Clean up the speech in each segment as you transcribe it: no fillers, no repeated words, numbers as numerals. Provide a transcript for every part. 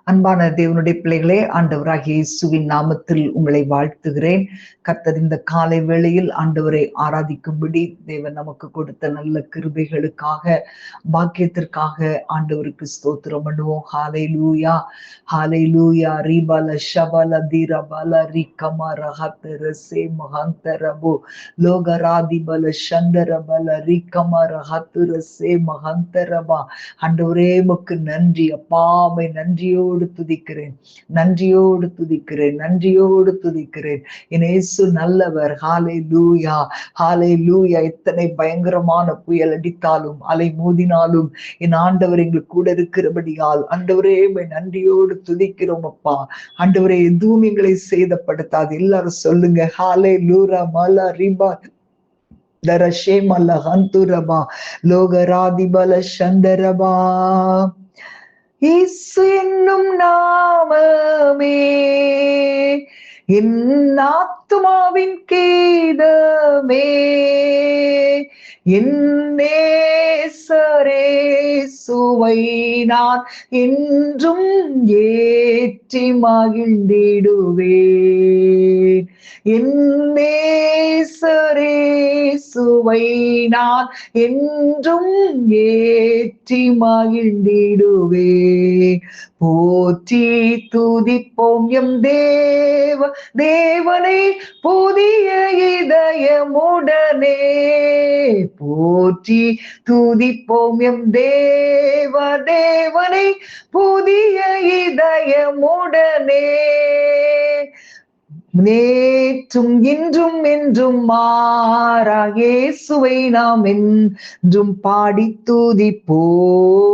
அன்பான தேவனுடைய பிள்ளைகளே, ஆண்டவராகிய இயேசுவின் நாமத்தில் உங்களை வாழ்த்துகிறேன். கர்த்தர் இந்த காலை வேளையில் ஆண்டவரை ஆராதிக்கும்படி தேவன் நமக்கு கொடுத்த நல்ல கிருபைகளுக்காக, பாக்கியத்திற்காக ஆண்டவருக்கு ஸ்தோத்திரம் பண்ணுவோம். ஹalleluya ஹalleluya. ரிபல ஷபல திரபல ரிகம ரஹதரசே மஹந்தரபு லோகராதிபல சந்தரபல ரிகம ரஹதரசே மஹந்தரபா. ஆண்டவரே உமக்கு நன்றி அப்பா, உம்மை நன்றியோடு துதிக்கிறேன், நன்றியோடு துதிக்கிறேன், நன்றியோடு துதிக்கிறேன். என் இயேசு நல்லவர். ஹalleluya ஹalleluya. எத்தனை பயங்கரமான புயல் அடித்தாலும் அலை மோதினாலும் என் ஆண்டவர் எங்களுக்கு கூட இருக்கிறபடியால் ஆண்டவரே உம்மை நன்றியோடு துதிக்கிறோம் அப்பா. ஆண்டவரே எதுவும் எங்களை சேதப்படுத்தாது. எல்லாரும் சொல்லுங்க ஹalleluya மல ரிபா தரஷே மல ஹந்துரபா லோகராதிபல சந்தரபா. இயேசு என்னும் நாமமே என் ஆத்துமாவின் கீதமே, என் நேசரேசுவை நான் என்றும் ஏற்றி மகிழ்ந்திடுவேன். என் நேசரேசுவை நான் என்றும் ஏற்றி மகிழ்ந்திடுவேன். போற்றி துதிப்போம் எம் தேவனை புதிய இதயமுடனே. போற்றி துதிப்போம் எம் தேவனை புதிய இதயமுடனே. நேற்றும் இன்றும் என்றும் மாறா இயேசுவை நாம் என்றும் பாடி துதிப்போம்.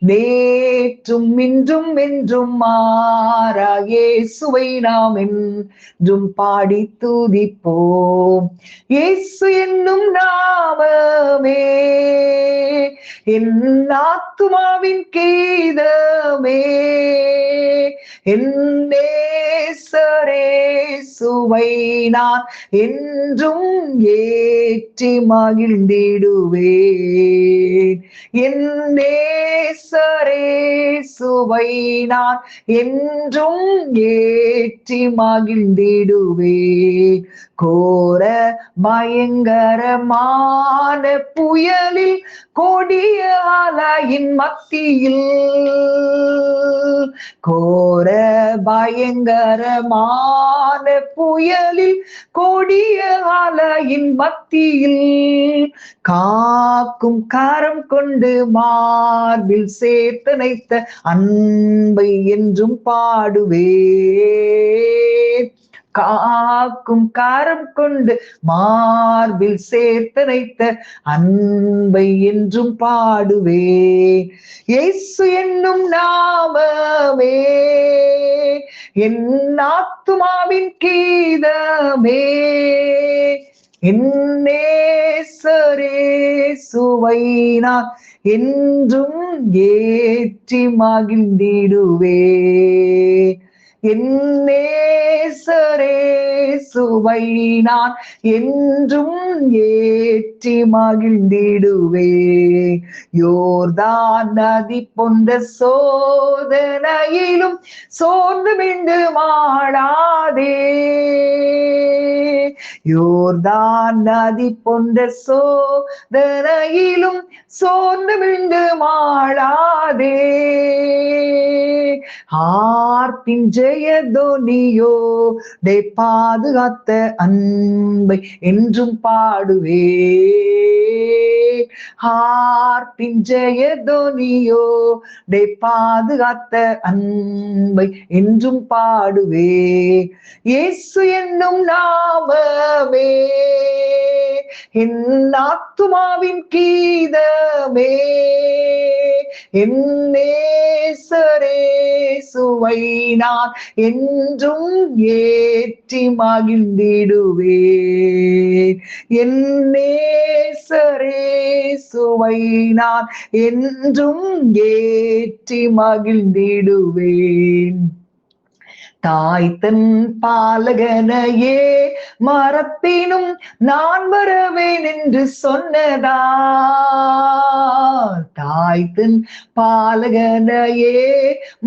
நேற்றும் இன்றும் என்றும் மாறா இயேசுவை நாம் என்றும் பாடி துதிப்போம். இயேசு என்னும் நாமமே என் ஆத்துமாவின் கீதமே, என் நேசரேசுவை நான் என்றும் ஏற்றி மகிழ்ந்திடுவேன். என் நேசரேசுவை நான் என்றும் ஏற்றி மகிழ்ந்திடுவேன். கோர பயங்கரமான புயலில் கொடிய அலையின் மத்தியில், கோர பயங்கரமான புயலில் கொடிய அலையின் மத்தியில் காக்கும் கரம் கொண்டு மார்பில் சேர்த்தனைத்த அன்பை என்றும் பாடுவேன். காக்கும் கரம் கொண்டு மார்பில் சேர்த்தனைத்த அன்பை என்றும் பாடுவேன். இயேசு என்னும் நாமமே என் ஆத்துமாவின் கீதமே, என் நேசரேசுவை நான் என்றும் ஏற்றி மகிழ்ந்திடுவேன். என் நேசரேசுவை நான் என்றும் ஏற்றி மகிழ்ந்திடுவேன். யோர்தான் நதி போன்ற சோதனையிலும் சோர்ந்து மிண்டு மாடாதே. யோர்தான் நதி போன்ற சோதனையிலும் சோர்ந்து மிண்டு மாடாதே. ஆர்ப்பின் ஜெயதொனியோ டே பாதுகாத்த அன்பை என்றும் பாடுவே. ஆர்ப்பின் ஜெயதொனியோ டே பாதுகாத்த அன்பை என்றும் பாடுவே. இயேசு என்னும் நாமமே என் ஆத்துமாவின் கீதமே, என் நேசரேசுவை நான் என்றும் ஏற்றி மகிழ்ந்திடுவேன். என் நேசரேசுவை நான் என்றும் ஏற்றி மகிழ்ந்திடுவேன். தாய் தன் பாலகனையே மறப்பினும் நான் வருவேன் என்று சொன்னதா. தாய் தன் பாலகனையே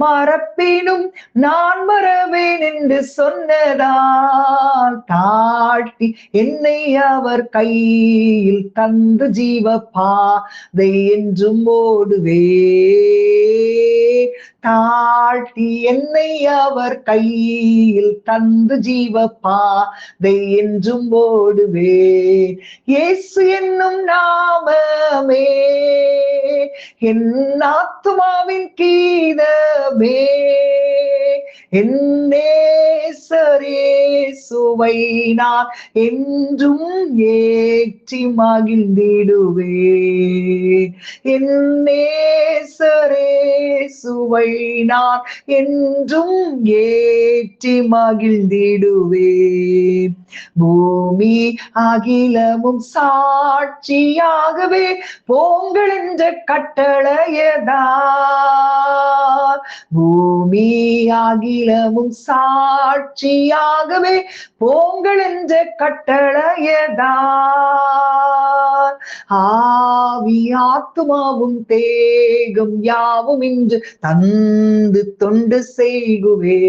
மறப்பினும் நான் வருவேன் என்று சொன்னதால் தாழ்த்தி என்னை அவர் கையில் தந்து ஜீவ பாதை என்றும் ஓடுவே. தாழ்த்தி என்னை அவர் கையில் தந்து ஜீவ பாதை என்றும் ஓடுவே. இயேசு என்னும் நாமமே என் ஆத்துமாவின் கீதமே. என் நேசரேசுவை நான் என்றும் ஏற்றி மகிழ்ந்திடுவேன். என் நேசரேசுவை நான் என்றும் ஏற்றி மகிழ்ந்திடுவேன். பூமி அகிலமும் சாட்சியாகவே போங்கள் என்ற கட்டளையதா. பூமி அகிலமும் சாட்சியாகவே போங்கள் என்ற கட்டளையதா. ஆவி ஆத்துமாவும் தேகம் யாவும் இன்று தந்து தொண்டு செய்குவே.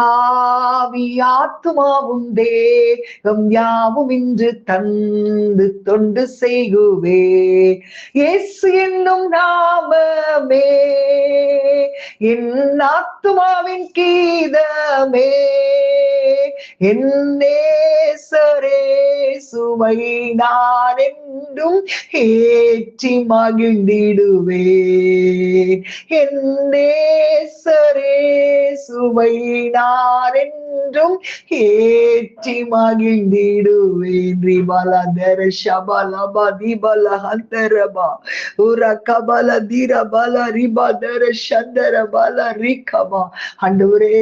ஆவி ஆத்துமாவும் தேகம் யாவும் இன்று தந்து தொண்டு செய்குவே. இயேசு என்னும் நாமமே என் ஆத்துமாவின் கீதமே. என் நேசரேசுவை நான் என்றும் ஏற்றி மகிழ்ந்திடுவேன். என் நேசரேசுவை நான் என்றும் ஏற்றி மகிழ்ந்திடுவேன். ரிபலதர ஷபலப திபலஹந்தரபா உரகபல திரபல ரிபதர சந்தரபல ரிகபா. ஆண்டவரே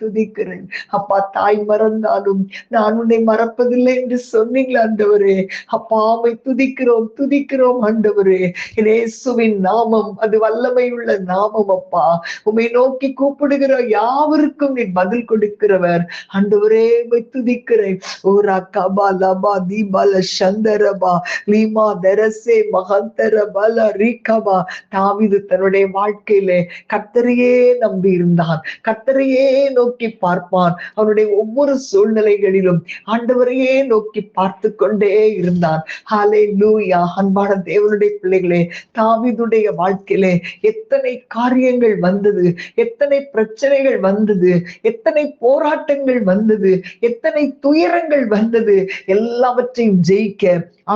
துதிக்கிறேன் அப்பா. தாய் மறந்தாலும் நான் உன்னை மறப்பதில்லை என்று சொன்னீங்களே ஆண்டவரே. அப்பாவை துதிக்கிறோம் துதிக்கிறோம் ஆண்டவரே. இயேசுவின் நாமம் அது வல்லமை உள்ள நாமம் அப்பா. உம்மை நோக்கி கூப்பிடுகிற யாவருக்கும் நீ பதில் கொடுக்கிறவர் ஆண்டவரே. துதிக்கிறேன். ஓரா கபா லபா தீபல சந்தரபா லீமா தரசே மகந்தர பல ரிகபா. தாவீது தன்னுடைய வாழ்க்கையிலே கர்த்தரையே நம்பி இருந்தான். கர்த்தரையே நோக்கி பார்ப்பான். அவனுடைய ஒவ்வொரு சூழ்நிலைகளிலும் ஆண்டவரையே நோக்கி பார்த்து கொண்டே இருந்தான். ஹல்லேலூயா. அன்பான தேவனுடைய பிள்ளைகளே, தாவீதுடைய வாழ்க்கையிலே எத்தனை காரியங்கள் வந்தது, எத்தனை பிரச்சனைகள் வந்தது, எத்தனை போராட்டங்கள் வந்தது, எத்தனை துயரங்கள் வந்தது. எல்லாவற்றையும் ஜெயிக்க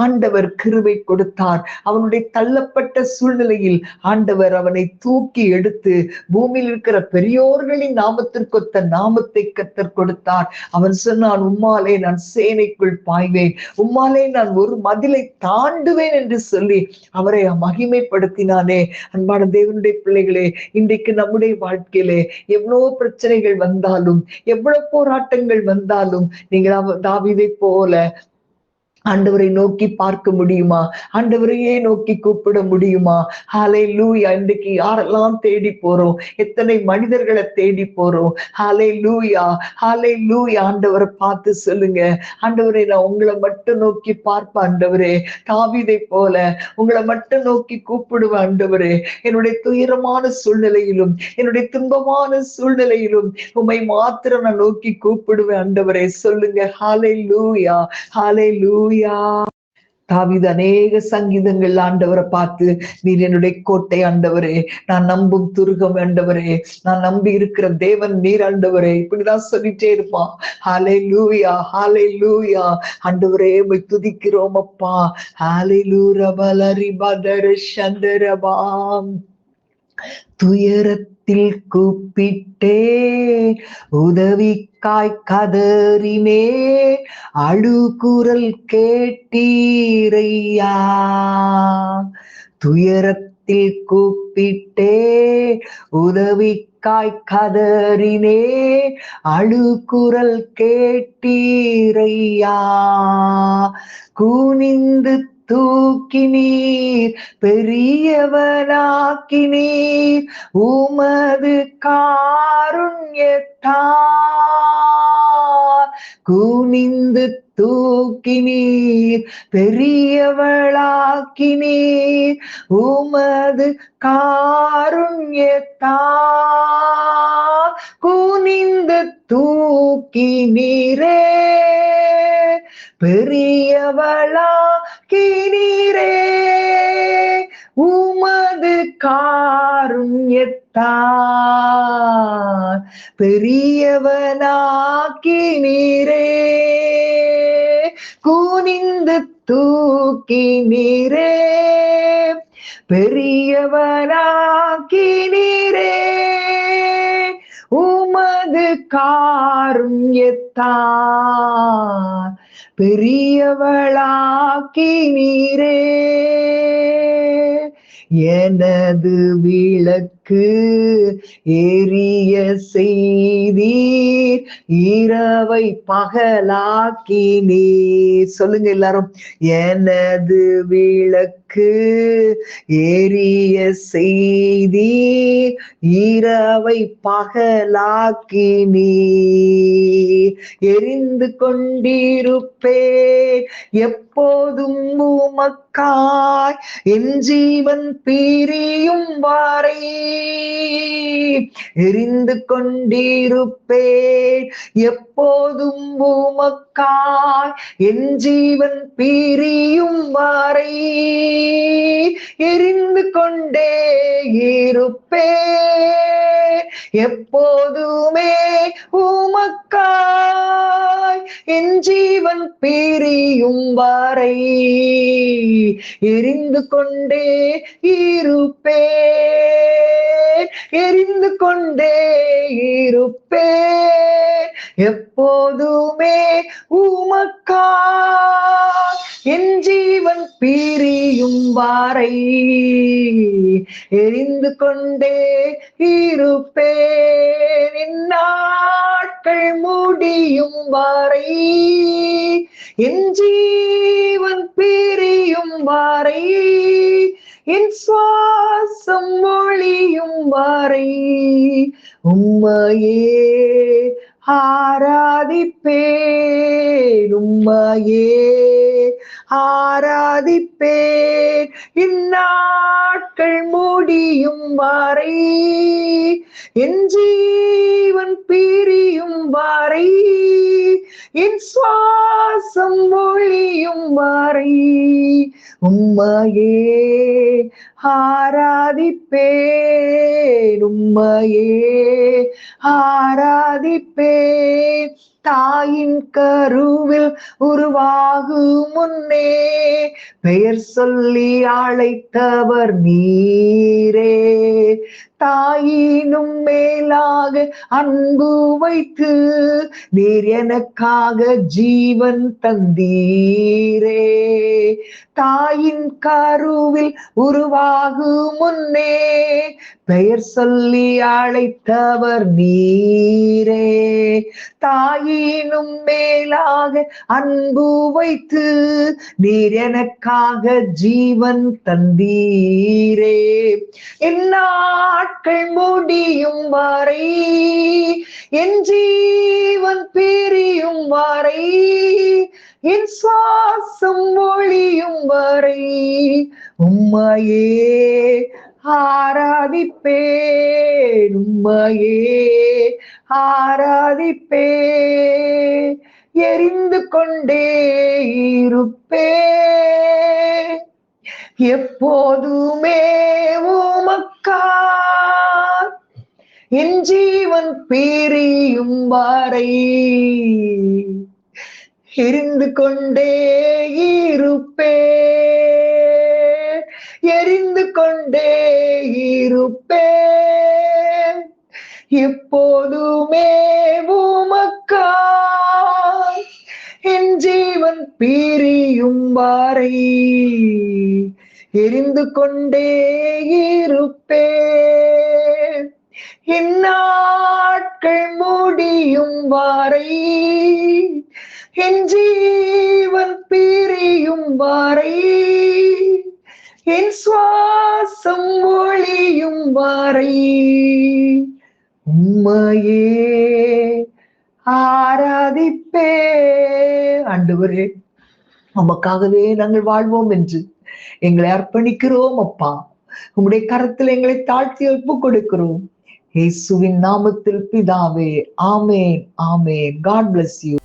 ஆண்டவர் கிருபை கொடுத்தார். அவனுடைய தள்ளப்பட்ட சூழ்நிலையில் ஆண்டவர் அவனை தூக்கி எடுத்து பூமியில் இருக்கிற பெரியோர்களின் நாமத்திற்கொத்த நாமத்தை கர்த்தர் கொடுத்தார். அவன் சொன்னான், உம்மாலே நான் சேனைக்குள் பாய்வேன், உம்மாலே நான் ஒரு மதிலை தாண்டுவேன் என்று சொல்லி அவரை மகிமைப்படுத்தினானே. அன்பான தேவனுடைய பிள்ளைகளே, இன்றைக்கு நம்முடைய வாழ்க்கையிலே எவ்வளவு பிரச்சனைகள் வந்தாலும், எவ்வளவு போராட்டங்கள் வந்தாலும், நீங்கள் தாவீதை போல ஆண்டவரை நோக்கி பார்க்க முடியுமா? ஆண்டவரையே நோக்கி கூப்பிட முடியுமா? ஹல்லேலூயா. இன்றைக்கு யாரெல்லாம் தேடி போறோம், எத்தனை மனிதர்களை தேடி போறோம். ஹல்லேலூயா ஹல்லேலூயா. ஆண்டவரை பார்த்து சொல்லுங்க, ஆண்டவரே நான் உங்களை மட்டும் நோக்கி பார்ப்பேன் ஆண்டவரே. தாவீதை போல உங்களை மட்டும் நோக்கி கூப்பிடுவேன் ஆண்டவரே. என்னுடைய துயரமான சூழ்நிலையிலும், என்னுடைய துன்பமான சூழ்நிலையிலும் உம்மை மாத்திரம் நான் நோக்கி கூப்பிடுவேன் ஆண்டவரே. சொல்லுங்க. ஹல்லேலூயா ஹல்லேலூயா. தாவீது அநேக சங்கீதங்கள் ஆண்டவரை பார்த்து, நீர் என்னுடைய கோட்டை ஆண்டவரே, நான் நம்பும் துருகம் ஆண்டவரே, நான் நம்பி இருக்கிற தேவன் நீர் ஆண்டவரே, இப்படிதான் சொல்லிட்டே இருப்பான். ஹல்லேலூயா ஹல்லேலூயா. ஆண்டவரே உம்மை துதிக்கிறோம் அப்பா. ஹல்லேலூயா பலரி பதர சந்தரபாம். துயரத்தில் கூப்பிட்டே உதவிக்காய் கதறினே, அழுகுரல் கேட்டீரையா. துயரத்தில் கூப்பிட்டே உதவிக்காய் கதறினே, அழுகுரல் கேட்டீரையா. கூனிந்து தூக்கினீர், பெரியவனாக்கினீர் உமது காருண்யத்தால். குனிந்து தூக்கினீர், பெரியவளாக்கினீர் உமது காருண்யத்தால். குனிந்து தூக்கினீரே, பெரியவளாக்கினீரே உமது காருண்யத்தால். பெரியவனாக்கினீரே, குனிந்து தூக்கினீரே, பெரியவனாக்கினீரே உமது காருண்யத்தால். பெரியவளாக்கினீரே. எனது விளக்கு எரிய செய்தீர், இரவை பகலாக்கினீர். சொல்லுங்க எல்லாரும். எனது விளக்கு எரிய செய்தீர், இரவை பகலாக்கினீர். எரிந்து கொண்டிருப்பேன் எப்போதும் உமக்காய், என் ஜீவன் பிரியும் வரை. எரிந்து கொண்டிருப்பேன் எப்போதும் உமக்காய், என் ஜீவன் பிரியும் வரை. எரிந்து கொண்டே இருப்பேன் எப்போதுமே உமக்காய், என் ஜீவன் பிரியும் வரை. எரிந்து கொண்டே இருப்பேன், எரிந்து கொண்டே இருப்பேன் எப்போதுமே உமக்காய், என் ஜீவன் பிரியும் வரை. எரிந்து கொண்டே இருப்பேன் என் நாட்கள் முடியும் வரை. என் ஜீவன் பிரியும் வரை, என் சுவாசம் ஒளியும் வரை. உம்மையே ஆராதிப்பேன், உம்மையே ஆராதிப்பேன் இந்நாட்கள் முடியும் வரை. என் ஜீவன் பிரியும் வரை, என் சுவாசம் ஒளியும் வரை. உம்மையே ஆராதிப்பேன், உம்மையே ஆராதிப்பேன். தாயின் கருவில் உருவாகும் முன்னே பெயர் சொல்லி அழைத்தவர் நீரே. தாயினும் மேலாக அன்பு வைத்து நீர் எனக்காக ஜீவன் தந்தீரே. தாயின் கருவில் உருவாகும் முன்னே பெயர் சொல்லி அழைத்தவர் நீரே. தாயினும் மேலாக அன்பு வைத்து நீர் எனக்காக ஜீவன் தந்தீரே. என் நாட்கள் முடியும் வரை, என் ஜீவன் பிரியும் வரை, என் சுவாசம் ஒளியும் வரை. உம்மையே ஆராதிப்பேன், உம்மையே ஆராதிப்பேன். எரிந்து கொண்டே இருப்பேன் எப்போதுமே உமக்காய், என் ஜீவன் பிரியும் வரை. எரிந்து கொண்டே இருப்பேன், எரிந்து கொண்டே இருப்பேன் எப்போதுமே உமக்காய், என் ஜீவன் பிரியும் வரை. எரிந்து கொண்டே இருப்பேன் என் நாட்கள் முடியும் வரை. என் ஜீவன் பிரியும் வரை. என் சுவாசம் ஒளியும் வரை உம்மையே ஆராதிப்பே. ஆண்டவரே, உமக்காகவே நாங்கள் வாழ்வோம் என்று எங்களை அர்ப்பணிக்கிறோம் அப்பா. உம்முடைய கரத்தில் எங்களை தாழ்த்தி ஒப்புக் கொடுக்கிறோம். இயேசுவின் நாமத்தில் பிதாவே, ஆமென், ஆமென். God bless you.